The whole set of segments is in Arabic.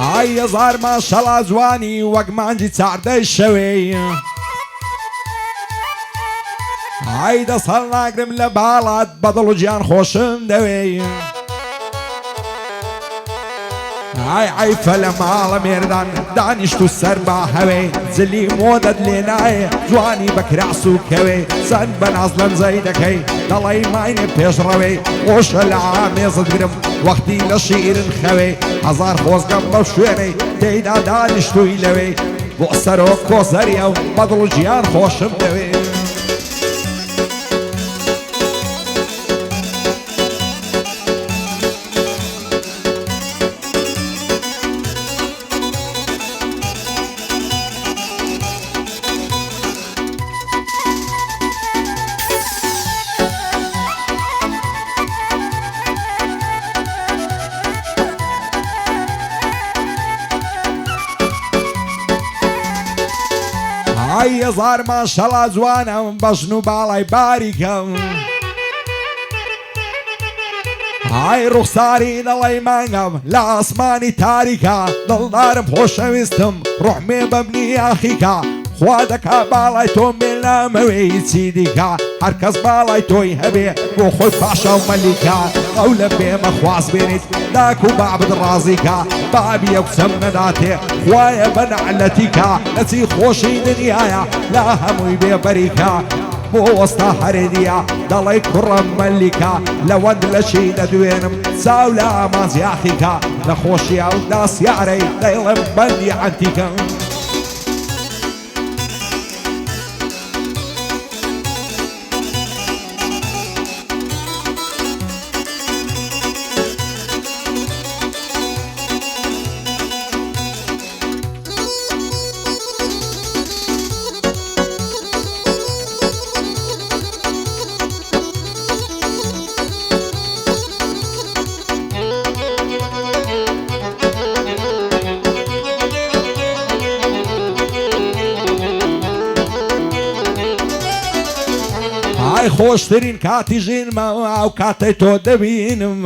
ئای هەزار ماشەڵا جوانی وەک مانجی چاردەی شەوێ ئای دەست هەڵ ناگرم لە باڵات بەدڵ و گیان خۆشم دەوێ ئای عیفە لە ماڵە مێردان دانیشت و سەر با هەوێ جلی مۆدەت لێ نایە جوانی بە کراس و کەوێ چەند بەناز لەنجەی دەکەی دەڵێی ماینێ پێشڕەوەی خۆشە لە ئامێزت گرم وەختی لە شیرن خەوێ هەزار خۆزگەم بەو شوێنەی تێیدا دانیشتووی لەوێ بۆ سەرۆک کۆزەریە و بەدڵ و گیان خۆشم دەوێ ئای هەزار ماشەڵا جوانم بەژن و باڵای باریکەم ئای ڕوخساری دەڵێی مانگەم لە ئاسمانی تاریکە دڵدارم خۆشەویستم ڕوحمێ بەبنی یاخیکە خوا دەکا باڵای تۆ مێنامەوەی چی دیکە هەرکەس باڵای تۆی هەبێ بۆ خۆی پاشا و مەلیکە ئەو لە بێمە خواز بێنیت داک و بابد ڕازیکە بابی ئەو کچەم نەداتێ خوایە بە نەعلەتیکە نەچی خۆشی دنیایە لە هەمووی بێبەریکە بۆ وەستا هەرێدیە دەڵێی کوڕم مەلیکە لەوەند لەشی دەدوێنم چاو لە ئاماز یاخیکە نەخۆشیە و داسیارەی دەیڵم بەندی عەنتیکە ئای خۆشترین کاتی ژینمە ئەو کاتەی تۆ دەبینم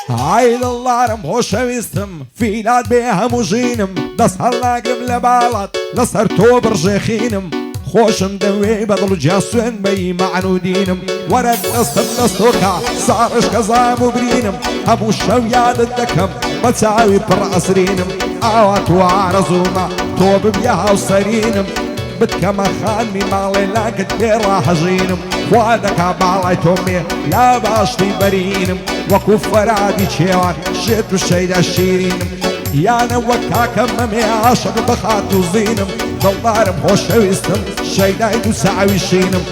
ئای دڵدارم خۆشەویستم فیلات بێ هەموو ژینم دەست هەڵ ناگرم لە باڵات لەسەر تۆ بڕژێخینم خۆشم دەوێ بەدڵ و جیا سوێن بە ئیمان و دینم وەرە دەستم دەستۆکە ساڕش کەزام و برینم هەموو شەو یادت دەکەم بە چاوی پڕ ئەسرینم ئاوا تۆ ئارەزوومە تۆ ببیە هاوسەرینم بتکەمە خانمی ماڵێ لاکت پێ ڕاهەژینم خوا دەکا باڵای تۆمێ لا باشتی بەرینم وەکو فەرادی چێوان شێت و شەیدا شیرینم یانە وەک کاکەم مەمێ عاشق بەخات و زینم دڵدارم خۆشەویستم شەیدای دوو ساوی شینم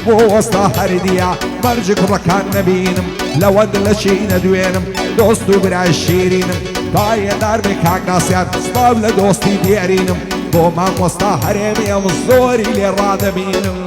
بۆ وەستا هەریدیە مەرجی کوڕەکان نەبینم لەوەند لەشی نەدوێنم دۆست و برای شیرینم پایەدار بێ کاک ناسیان سڵاو لە دۆستی دیێرینم بۆ مامۆستا هەرێمێم زۆری لێ ڕادەبینم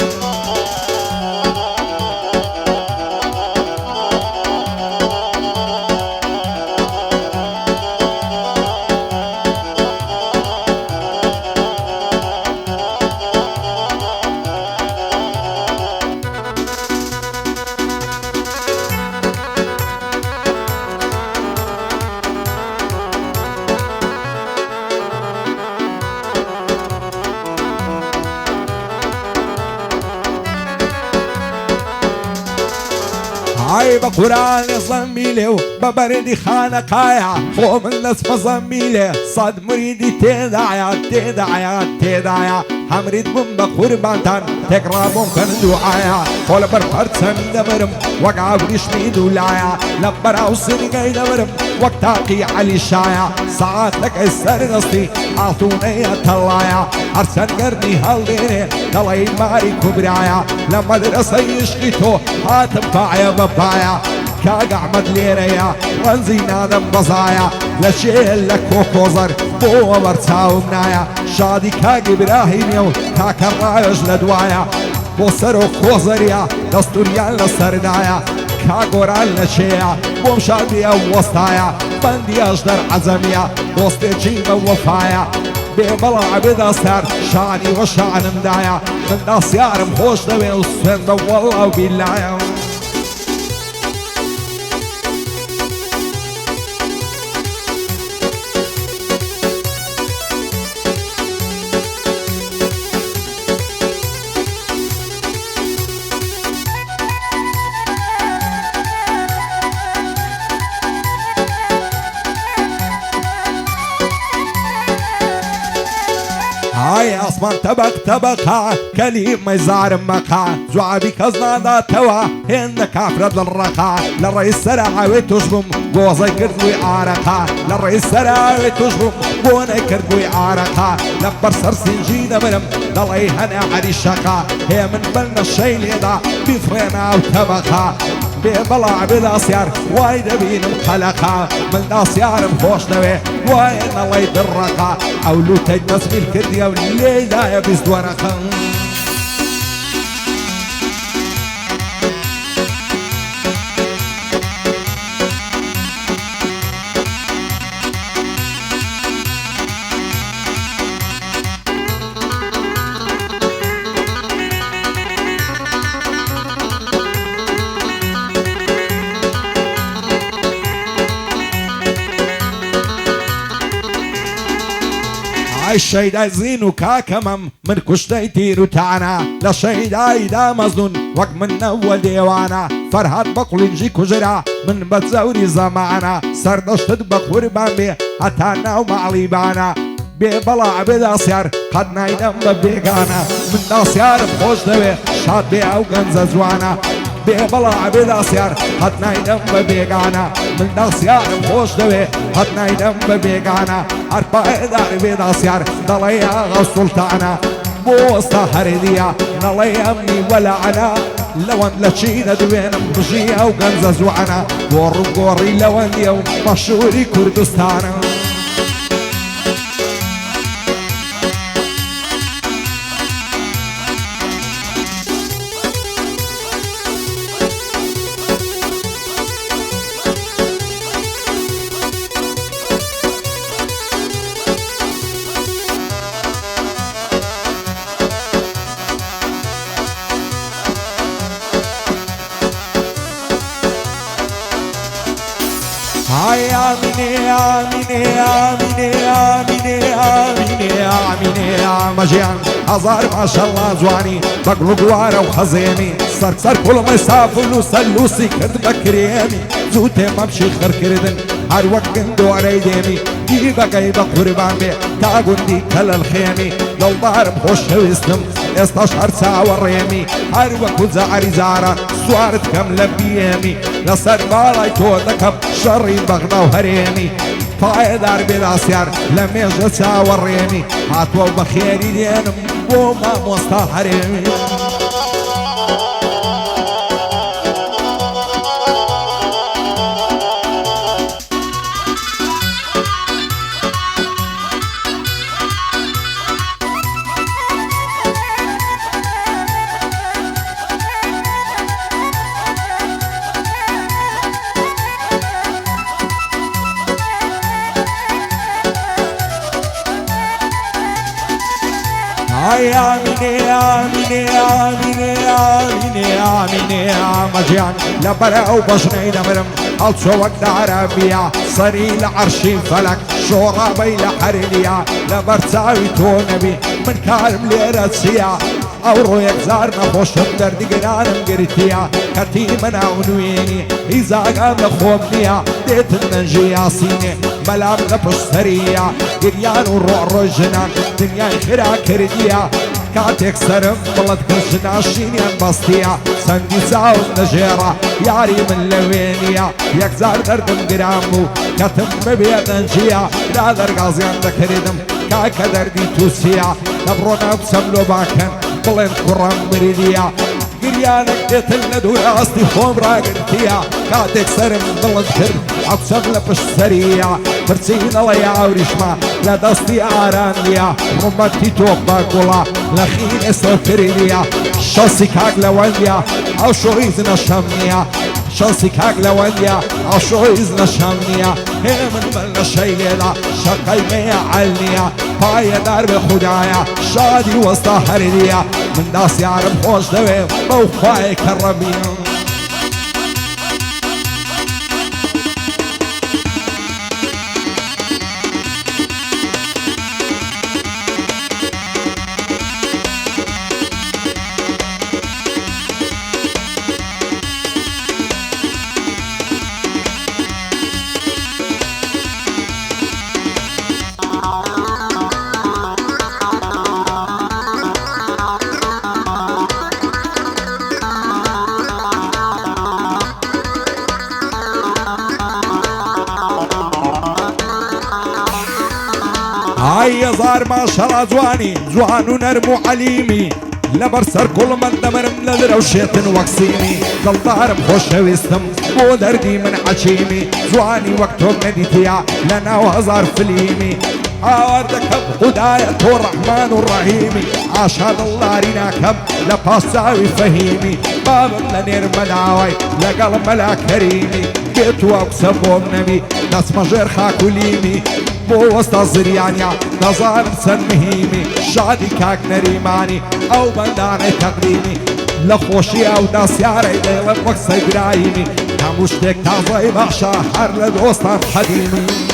ئای بە قورانی زەمبیلێ و بە بەرێدی خانەقایە خۆ من دەچمە زەمبیلێ سەد مریدی تێدایە تێدایە تێدایە هەمریت بم بە قوربانتان تێکڕابووم کەن دوعایە خۆ لەبەر پەرچەم دەبرم وەک ئاوریشمی دوولایە لە بەراو سنگەی دەبرم وەک تاقی عەلیشایە سەعاتەکەی سەردەستی ئاڵتوونەیە تەڵایە هەرچەند گەردی هەڵدێنێ دەڵێی ماری کوبرایە لە مەدرسەی عشقی تۆ هاتم پایە بە پایە کاگ ئەحمەد لێرەیە ڕەنجی نادەم بەزایە لە شێل لە کۆکۆزەر بۆ وەبەرچاوم نایە شادی کاگی براهیمیە و کاکە ڕایەش لە دوایە بۆ سەر و کۆزەریە دەستوریان لە سەردایە کاگۆران لە چێیە بۆم شادیە وەستایە بەندیەش دەرعەجەمیە دۆستێکی بە وەفایە بێ بەڵا عەبێدا سەر شانی وە شانمدایە من داسیارم خۆش دەوێ و سوێن بە وەڵا و بیلایە هاي أصمان تبق تبقها كلمة يزار مقا زعبي كزنا توا هن كافرد للرقا للرئيس سرعوي تشبم قوزي كردوي عارقا للرئيس سرعوي تشبم قونا كردوي عارقا لبر سرسين جينا مرم ضلي هنا عريشقا هي من بلنا الشي ليدا بفرينا وتبقها ببلع بالاسيار وايد بين مخلقها من الاسيار مخوش نوي وايد الله يدرقها اولو تجنس بالكردية والليلة يبيز ورقها الشيدا زينو كاكمم من كشتي تيرو تاعنا لا شيدا يدا مظنون وق من اول ديوانا فرهاد بقول نجي كجرا من بتزوري زمانا سردش تدبق وربان بي هتانا ومعليبانا ببلع بداسيار قد نايدم ببيقانا من داسيار بخوش دوي شاد بي او غنزة زوانا ببلع بداسيار قد نايدم ببيقانا من داسيار بخوش دوي قد نايدم ببيقانا أربع دار بداسيار ضليا غسلطانا بوسطة هردية نلي أمني ولا عنا لون لشينا دوين بجيا وغنزة زوانا ورقوري لون يوم مشهوري كردستانا هاي آميني آميني آميني آميني آميني آميني يا مجيان هزار ما شاء الله زواني بقلو قوارة وخزيمي سر كل ما يسافلو سلوسي كرد بكريمي زوتي ممشي خر كردن هر وقت دو علي ديمي جيبا قربان بي تاقون دي كل الخيمي لو ضارب خوش ويسلم 16 ساعة وريمي هر وقت زعري زارة سوارت كم لبيامي لصر بالاي تودكم شري بغنا وهريمي فايدار بالاسيار لم يجد ساعة وريمي هاتوا بخيري دينم وما مستحرمي آميني آميني آميني آميني آميني مجيان لبرا وبشني نمرم ألصو وقت عربية صري لعرشي فلك شورا بي لحرليا لبرتاوي تو نبي من كارم ليرسيا او رويك زارنا خوشم درد قرانم قرتيا كتي منا ونويني إذا قام لخومنيا ديت الننجي ياسيني ملام لبش سريا قريان وروع رجنا دنيا خيرا كرديا كاتك سرم بلد كشنا شينيان بسطيا سندي ساو نجيرا ياري من لوينيا يكزار دردم قرامو كتم ببيت ننجيا لا در غازيان دكردم كاكا دردي توسيا نبرونا بسملو باكن بلين قرام مريديا قريانك ديتلنا دويا أصدي خوم راقرتيا كاتك سرم بلد كرم عقسم لبش سريا فرسين الله يعوريشما لا دستي عرانيا رمتي توق باقولا لخين سوكرينيا شاسي كاك لوانيا او شو إذن شمنيا شانسي كاك لوانيا او شو إذن شمنيا هي من بلنا شيليلا شقاي ميا علنيا بايا دار بخدايا شادي وسطا هرديا من داس يعرف خوش دوي بوخواي كرميا هاي زار ما شرا جواني جوان نرمو عليمي لبرسر كل من دمرم لدرو شيطن وقسيمي دلدارم خوش ويستم بو دردي من عشيمي جواني وقتهم نديتيا لنا وهزار فليمي آوردكم هداية الرحمن الرحيم عاشان الله ريناكم لباساوي فهيمي باب لنير مداوي لقلب ملا كريمي بيتوا وكسبهم نبي ناس مجر خاكوليمي بو وسط الزريانيا نظام سنمهيمي شادي كاك نريماني او بنداني تقديمي لخوشي او ناس ياري ديلم وكسي برايمي كمشتك تازي باشا حر لدوستان حديمي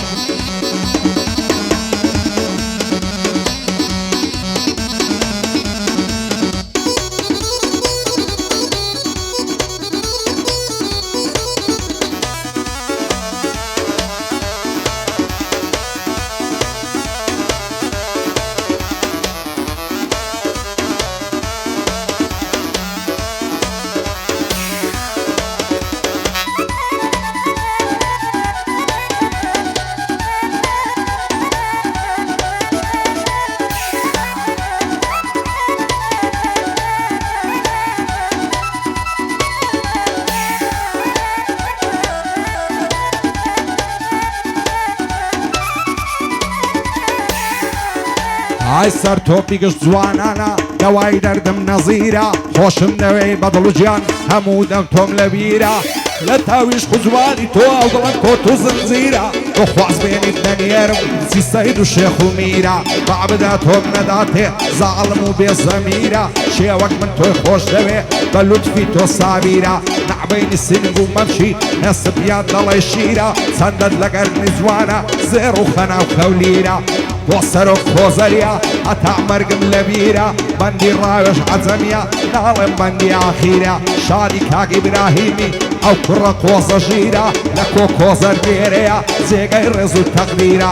هاي سر توپیکش جوانانا دوای دردم نظیرا خوشم نوی بدل جان همودم توم لبیرا لتاویش خزوانی تو او دلم کو تو زنزیرا تو خواز بینی دنیرم سی سید و شیخ و میرا بعبدا توم نداته ظالم و بی زمیرا شیوک من توی خوش دوی بلطفی تو صابیرا نعبین سنگ و ممشی نصب یاد دلی شیرا سندد لگر نزوانا زیر و خنا و خولیرا وصروا خوزريا أتعمرقم لبيرا بندي رايش عزميا نالم بندي آخيرا شادي كاك إبراهيمي أو كرة قوصة جيرا لكو كوزر بيريا زيغي رزو تقديرا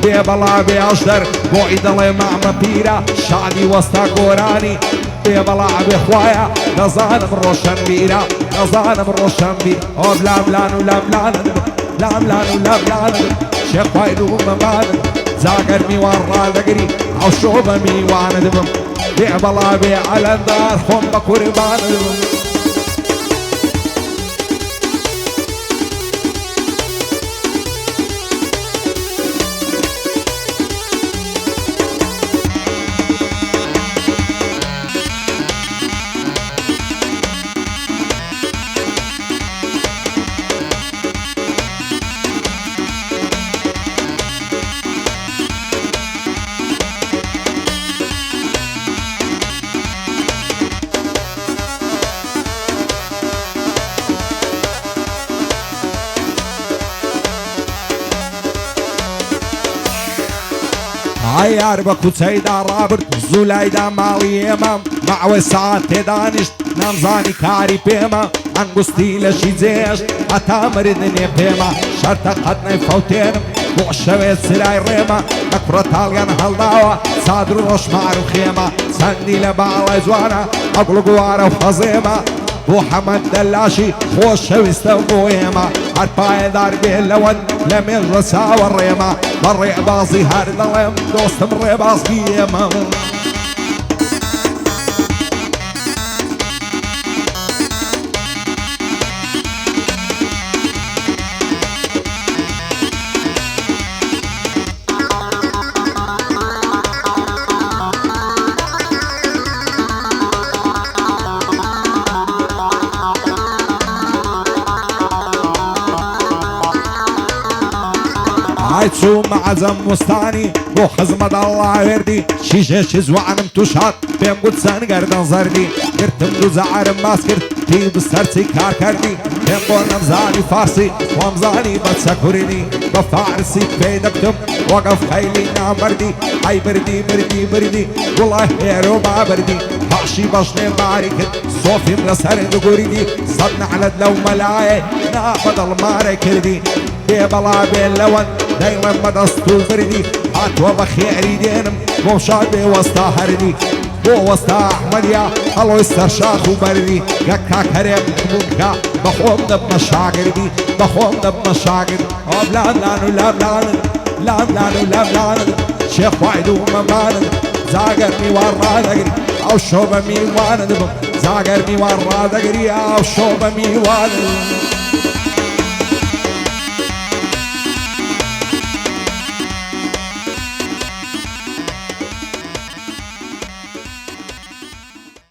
بيبلا بياشدر بوعيد الله مع مبيرا شادي وسطا قوراني بيبلا بخوايا نظانم روشن بيرا نظانم روشن بيرا أو بلام لانو لام لانو لام لانو لام لانو شيخ وايدو مبانو زاقر ميوان رادقري او شوبة ميوان دبم بيع بلا بيع على الدار خم بكوربان دبم عيار بكوتسي دا رابرت زولاي دا مالي امام مع وساعات دانشت نمزاني كاري بيما انقستي لشي زيش اتامردني بيما شرط قدني فوتينم بوشويت سلاي ريما اكبر تالغان هالداوة صادر روش معرو خيمة سندي لبعلا زوانا اقلو قوارا وخزيمة بو حمد دلاشي خوش ويستو يما عرفاي دار بيلون لمن رسا والريما بري بازي هار ظلم دوست مري باز بيما عيتشو معزم مستاني بو خزمة الله وردي شيشة شزوعنم توشات بيم قدسان قردن زردي قرتم دو زعرم باسكر تي بسرسي كار كردي بيم بو نمزاني فارسي ومزاني بتسكرني بفارسي بيدكتم وقف خيلي نامردي اي بردي بردي بردي والله هيرو ما بردي هاشي باشني باركت صوفي منسر دقوردي صدنا على دلو ملاي ناخد الماري كردي بيبلا بيلون دايما مدستو بردي هاتوا بخيري دينم ومشاد بوسطا هردي بوسطا احمديا الله يسترشاخ وبردي قكا كريم ممكا بخوم دب مشاقردي بخوم دب مشاقر لام لانو لام لانو لام لانو لام لانو شيخ وايد وممان زاقر مي ورا دقري او شوبه مي وانا دبم زاقر مي ورا دقري او شوبه مي وانا